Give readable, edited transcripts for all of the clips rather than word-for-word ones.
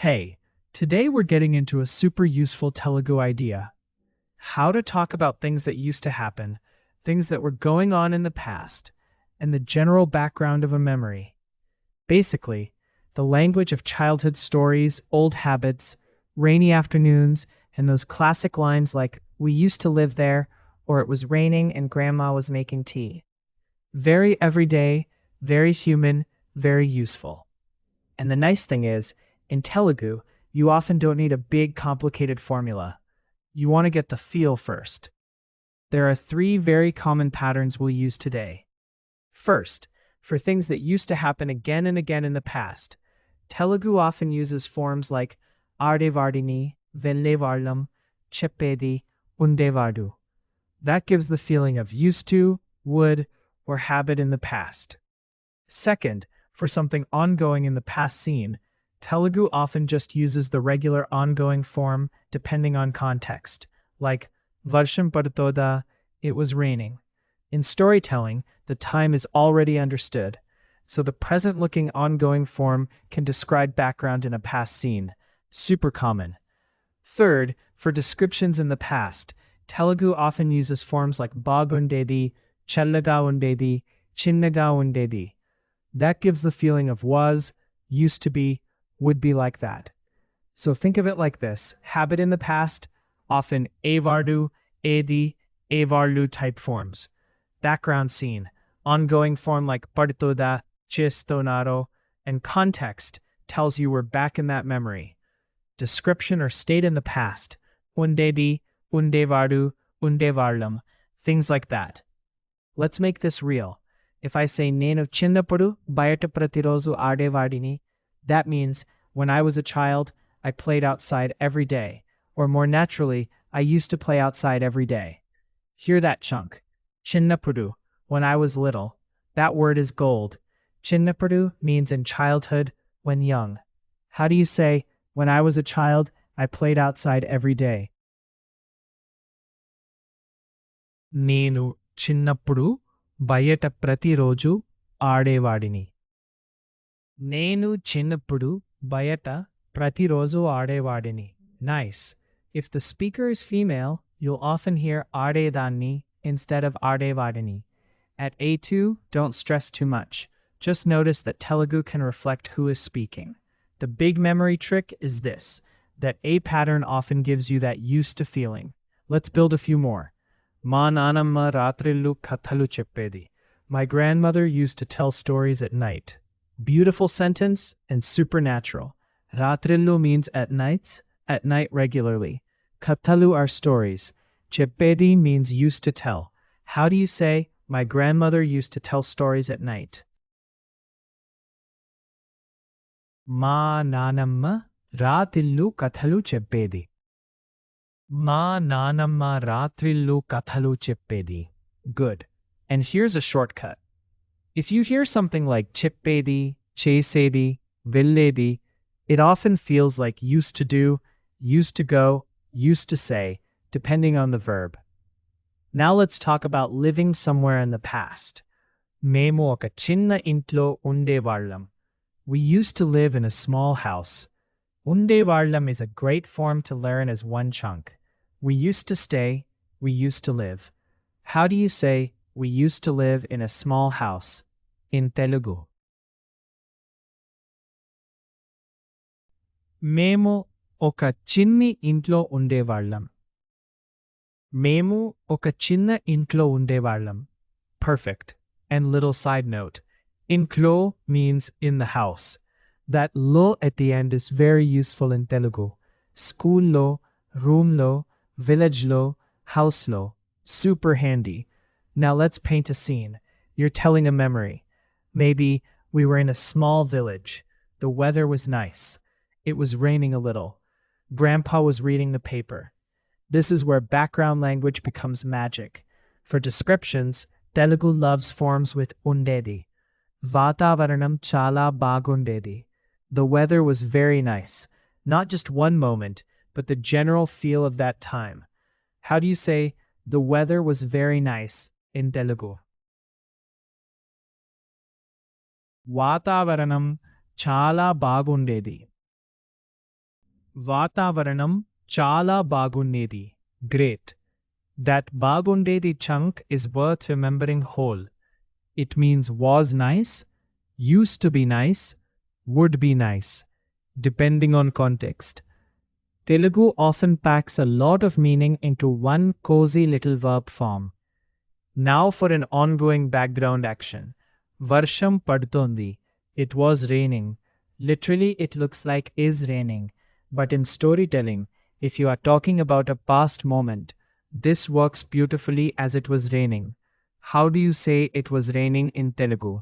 Hey, today we're getting into a super useful Telugu idea. How to talk about things that used to happen, things that were going on in the past, and the general background of a memory. Basically, the language of childhood stories, old habits, rainy afternoons, and those classic lines like, "We used to live there," or "It was raining and Grandma was making tea." Very everyday, very human, very useful. And the nice thing is, in Telugu, you often don't need a big, complicated formula. You want to get the feel first. There are three very common patterns we'll use today. First, for things that used to happen again and again in the past, Telugu often uses forms like Ardevardini, Vellevarlam, Cheppedi, Undevardu. That gives the feeling of used to, would, or habit in the past. Second, for something ongoing in the past scene, Telugu often just uses the regular ongoing form depending on context, like Varsham Padutoda, it was raining. In storytelling, the time is already understood, so the present-looking ongoing form can describe background in a past scene. Super common. Third, for descriptions in the past, Telugu often uses forms like Bagundedi, Chellaga undedi, Chinnaga undedi. That gives the feeling of was, used to be, would be like that. So think of it like this: habit in the past, often avardu, edi, avarlu type forms. Background scene, ongoing form like partitoda, chistonaro, and context tells you we're back in that memory. Description or state in the past, undedi, undevardu, undevarlam, things like that. Let's make this real. If I say Nenu Chinnappudu Bayata Pratirozu Ardevardini, that means when I was a child, I played outside every day. Or more naturally, I used to play outside every day. Hear that chunk. Chinnappudu, when I was little. That word is gold. Chinnappudu means in childhood, when young. How do you say, when I was a child, I played outside every day? Nenu Chinnappudu బయట ప్రతిరోజు ఆడేవాడిని. నేను చిన్నప్పుడు బయట ప్రతిరోజు ఆడేవాడిని. Nice. If the speaker is female, you'll often hear ఆడేదాన్ని instead of ఆడేవాడిని. At A2, don't stress too much. Just notice that Telugu can reflect who is speaking. The big memory trick is this, that A pattern often gives you that used to feeling. Let's build a few more. Ma nanamma ratrillu kathalu cheppedi. My grandmother used to tell stories at night. Beautiful sentence and supernatural. Ratrillu means at nights, at night regularly. Kathalu are stories. Cheppedi means used to tell. How do you say, my grandmother used to tell stories at night? Ma nanamma ratillu kathalu cheppedi. Ma nanamma ratrillu kathalu cheppedi. Good. And here's a shortcut. If you hear something like cheppedi, chesedi, villedi, it often feels like used to do, used to go, used to say, depending on the verb. Now let's talk about living somewhere in the past. Memu oka chinna intlo undevallam. We used to live in a small house. Undevallam is a great form to learn as one chunk. We used to stay, we used to live. How do you say, we used to live in a small house in Telugu? Memu oka chinni intlo undevallam. Memu oka chinna intlo undevallam. Perfect. And little side note, intlo means in the house. That lo at the end is very useful in Telugu. School lo, room lo, village lo, house lo. Super handy. Now let's paint a scene. You're telling a memory. Maybe we were in a small village. The weather was nice. It was raining a little. Grandpa was reading the paper. This is where background language becomes magic. For descriptions, Telugu loves forms with undedi. Vatavaranam chala bagundedi. The weather was very nice. Not just one moment, but the general feel of that time. How do you say, the weather was very nice in Telugu? వాతావరణం చాలా బాగుండేది. వాతావరణం చాలా బాగుండేది. Great. That bagundedi chunk is worth remembering whole. It means was nice, used to be nice, would be nice, depending on context. Telugu often packs a lot of meaning into one cozy little verb form. Now for an ongoing background action. Varsham padutondi. It was raining. Literally, it looks like is raining. But in storytelling, if you are talking about a past moment, this works beautifully as it was raining. How do you say it was raining in Telugu?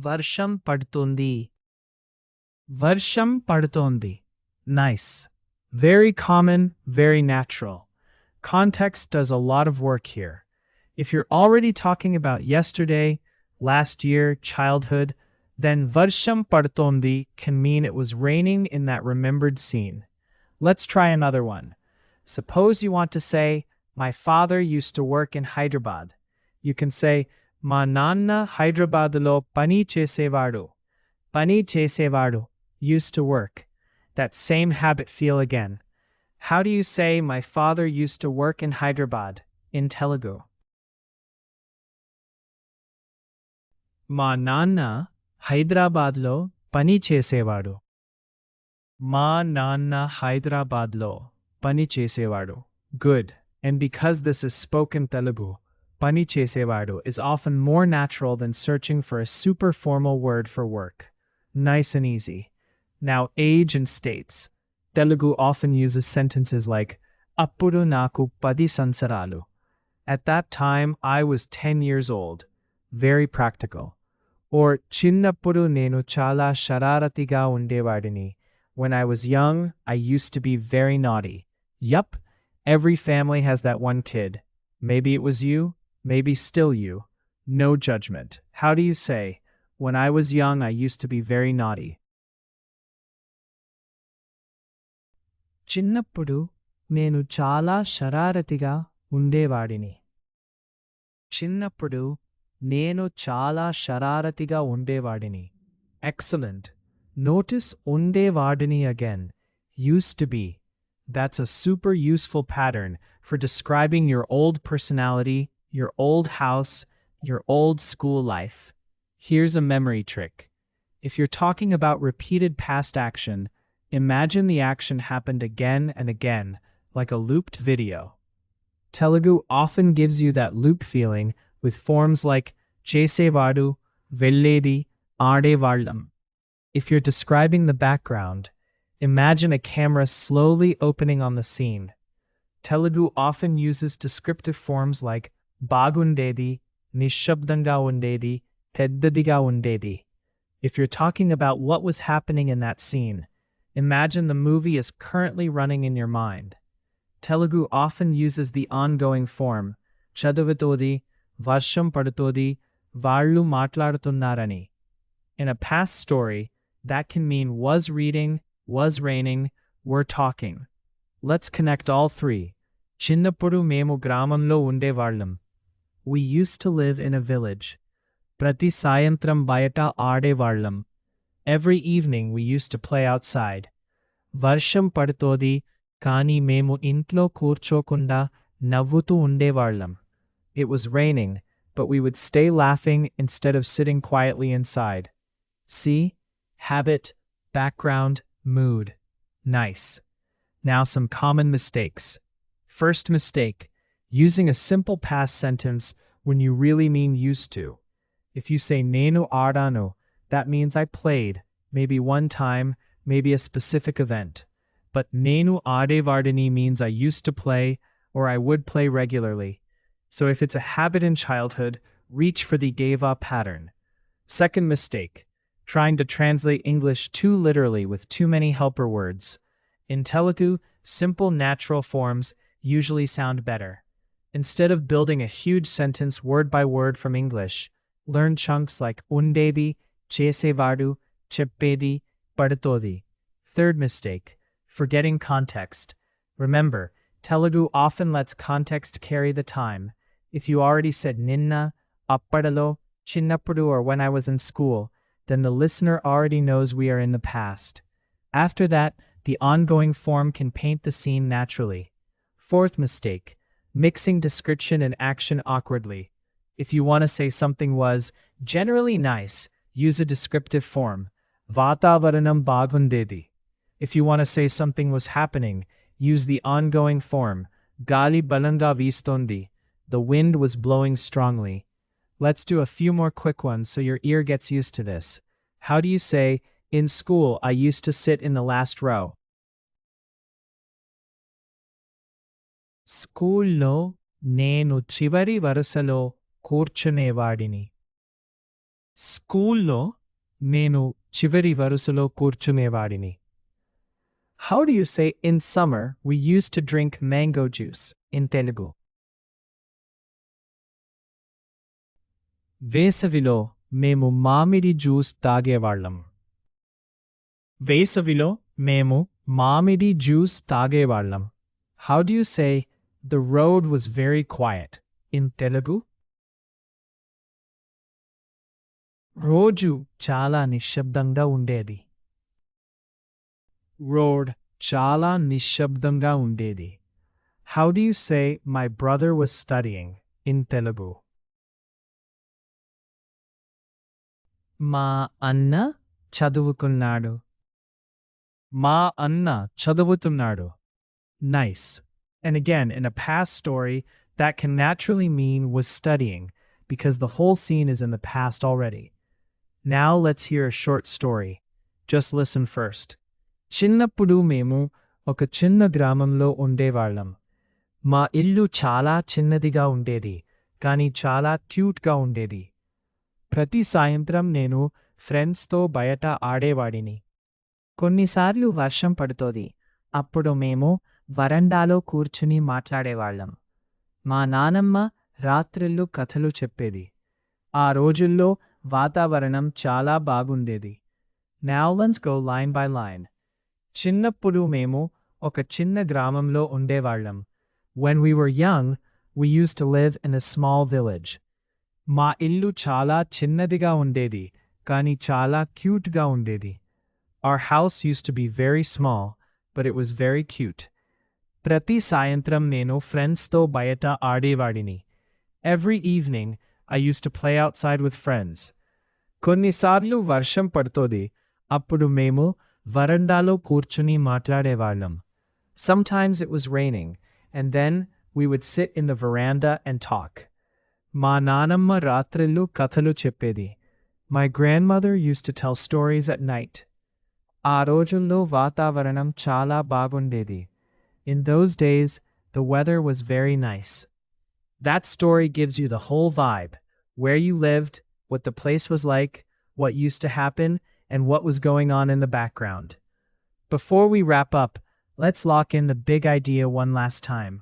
Varsham padutondi. Varsham padutondi. Nice. Very common, very natural. Context does a lot of work here. If you're already talking about yesterday, last year, childhood, then Varsham padutondi can mean it was raining in that remembered scene. Let's try another one. Suppose you want to say, my father used to work in Hyderabad. You can say, Ma nanna Hyderabadlo pani chesevadu. Pani chesevadu. Used to work. That same habit feel again. How do you say, my father used to work in Hyderabad, in Telugu? Ma nanna Hyderabadlo pani chesevadu. Ma nanna Hyderabadlo pani chesevadu. Good. And because this is spoken Telugu, pani chesevadu is often more natural than searching for a super formal word for work. Nice and easy. Now age and states. Telugu often uses sentences like Appudu naku 10 sansaralu. At that time I was 10 years old. Very practical. Or Chinnappudu nenu chala shararatiga undevadini. When I was young, I used to be very naughty. Yup, every family has that one kid. Maybe it was you, maybe still you. No judgment. How do you say, when I was young, I used to be very naughty? చిన్నప్పుడు నేను చాలా షరారతిగా ఉండేవాడిని. చిన్నప్పుడు నేను చాలా షరారతిగా ఉండేవాడిని. Excellent. Notice ఉండేవాడిని again. Used to be. That's a super useful pattern for describing your old personality, your old house, your old school life. Here's a memory trick. If you're talking about repeated past action, imagine the action happened again and again, like a looped video. Telugu often gives you that loop feeling with forms like chesevadu, velledi, adevallam. If you're describing the background, imagine a camera slowly opening on the scene. Telugu often uses descriptive forms like bagundedi, nishabdanga undedi, peddadiga undedi. If you're talking about what was happening in that scene, imagine the movie is currently running in your mind. Telugu often uses the ongoing form, chaduvitodi, varsham padutodi, varlu matladutunnarani. In a past story, that can mean was reading, was raining, were talking. Let's connect all three. Chinnappudu memu gramamlo undevallam. We used to live in a village. Prati sayantram bayata adevallam. Every evening we used to play outside. Varsham padutodi, kani memu intlo kurchokunda navvutu undevallam. It was raining, but we would stay laughing instead of sitting quietly inside. See? Habit, background, mood. Nice. Now some common mistakes. First mistake, using a simple past sentence when you really mean used to. If you say nenu aadanu, that means I played, maybe one time, maybe a specific event. But nenu aadevardini means I used to play or I would play regularly. So if it's a habit in childhood, reach for the geva pattern. Second mistake, trying to translate English too literally with too many helper words. In Telugu, simple natural forms usually sound better. Instead of building a huge sentence word by word from English, learn chunks like undedi, chesevadu, cheppedi, padutodi. Third mistake, forgetting context. Remember, Telugu often lets context carry the time. If you already said ninna, appadalo, chinnappudu or when I was in school, then the listener already knows we are in the past. After that, the ongoing form can paint the scene naturally. Fourth mistake, mixing description and action awkwardly. If you want to say something was generally nice, use a descriptive form. Vatavaranam bagundedi. If you want to say something was happening, use the ongoing form. Gali balanga vistondi. The wind was blowing strongly. Let's do a few more quick ones so your ear gets used to this. How do you say, in school I used to sit in the last row? Schoollo nenu chivari varasalo కూర్చునేవాడిని. స్కూల్లో నేను చివరి వరుసలో కూర్చునేవాడిని. How do you say in summer we used to drink mango juice in Telugu? వేసవిలో మేము మామిడి juice తాగేవాళ్ళం. వేసవిలో మేము మామిడి juice తాగేవాళ్ళం. How do you say the road was very quiet in Telugu? రోజు చాలా నిశ్శబ్దంగా ఉండేది. Road చాలా నిశ్శబ్దంగా ఉండేది. How do you say my brother was studying in Telugu? మా అన్న చదువుకున్నాడు. మా అన్న చదువుతున్నాడు. Nice. And again, in a past story, that can naturally mean was studying, because the whole scene is in the past already. Now let's hear a short story. Just listen first. చిన్నప్పుడు మేము ఒక చిన్న గ్రామంలో ఉండేవాళ్ళం. మా ఇల్లు చాలా చిన్నదిగా ఉండేది, కానీ చాలా క్యూట్గా ఉండేది. ప్రతి సాయంత్రం నేను ఫ్రెండ్స్తో బయట ఆడేవాడిని. కొన్నిసార్లు వర్షం పడుతోంది. అప్పుడు మేము వరండాలో కూర్చుని మాట్లాడేవాళ్ళం. మా నానమ్మ రాత్రిళ్ళు కథలు చెప్పేది. ఆ రోజుల్లో వాతావరణం చాలా బాగుండేది. Now let's go line by line. చిన్నప్పుడు మేము ఒక చిన్న గ్రామంలో ఉండేవాళ్ళం. When we were young, we used to live in a small village. మా ఇల్లు చాలా చిన్నదిగా ఉండేది, కానీ చాలా క్యూట్గా ఉండేది. Our house used to be very small, but it was very cute. ప్రతి సాయంత్రం నేను ఫ్రెండ్స్తో బయట ఆడేవాడిని. Every evening, I used to play outside with friends. కొన్నిసార్లు వర్షం పడుతోంది. అప్పుడు మేము వరండాలో కూర్చుని మాట్లాడేవాళ్ళం. Sometimes it was raining, and then we would sit in the veranda and talk. మా నానమ్మ రాత్రిళ్ళు కథలు చెప్పేది. My grandmother used to tell stories at night. ఆ రోజుల్లో వాతావరణం చాలా బాగుండేది. In those days, the weather was very nice. That story gives you the whole vibe, where you lived, what the place was like, what used to happen, and what was going on in the background. Before we wrap up, let's lock in the big idea one last time.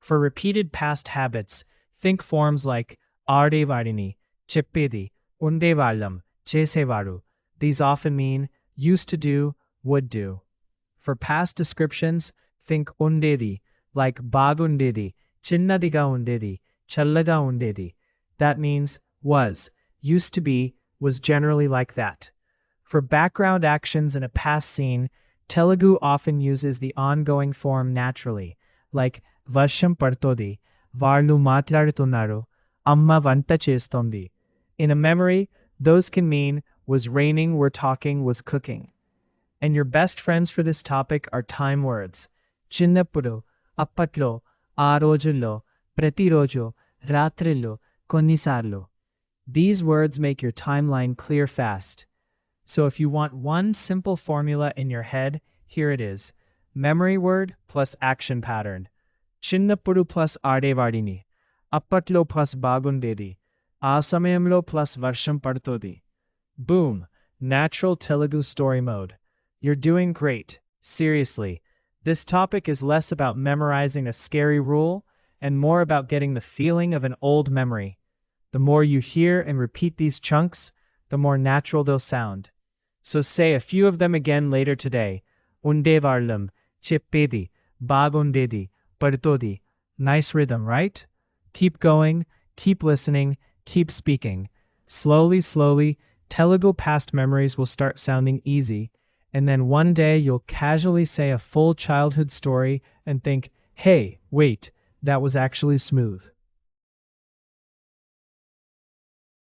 For repeated past habits, think forms like ఆడేవాడిని, చెప్పేది, ఉండేవాళ్ళం, చేసేవారు. These often mean used to do, would do. For past descriptions, think ఉండేది, like బాగుండేది, చిన్నదిగా ఉండేది, చల్లగా ఉండేది. That means was, used to be, was generally like that. For background actions in a past scene, Telugu often uses the ongoing form naturally, like వర్షం పడుతోంది, వాళ్ళు మాట్లాడుతున్నారు, అమ్మ వంట చేస్తోంది. In a memory, those can mean was raining, were talking, was cooking. And your best friends for this topic are time words. చిన్నప్పుడు, అప్పట్లో, ఆ రోజుల్లో, ప్రతిరోజు, రాత్రిళ్ళు, కొన్నిసార్లు. These words make your timeline clear fast. So if you want one simple formula in your head, here it is. Memory word plus action pattern. చిన్నప్పుడు plus ఆడేవాడిని. అప్పట్లో plus బాగుండేది. ఆ సమయంలో plus వర్షం పడుతోంది. Boom! Natural Telugu story mode. You're doing great. Seriously. This topic is less about memorizing a scary rule and more about getting the feeling of an old memory. The more you hear and repeat these chunks, the more natural they'll sound. So say a few of them again later today. Undevarlam, chippedi, bagundedi, pardodi. Nice rhythm, right? Keep going, keep listening, keep speaking. Slowly, slowly, Telugu past memories will start sounding easy, and then one day you'll casually say a full childhood story and think, hey, wait, that was actually smooth.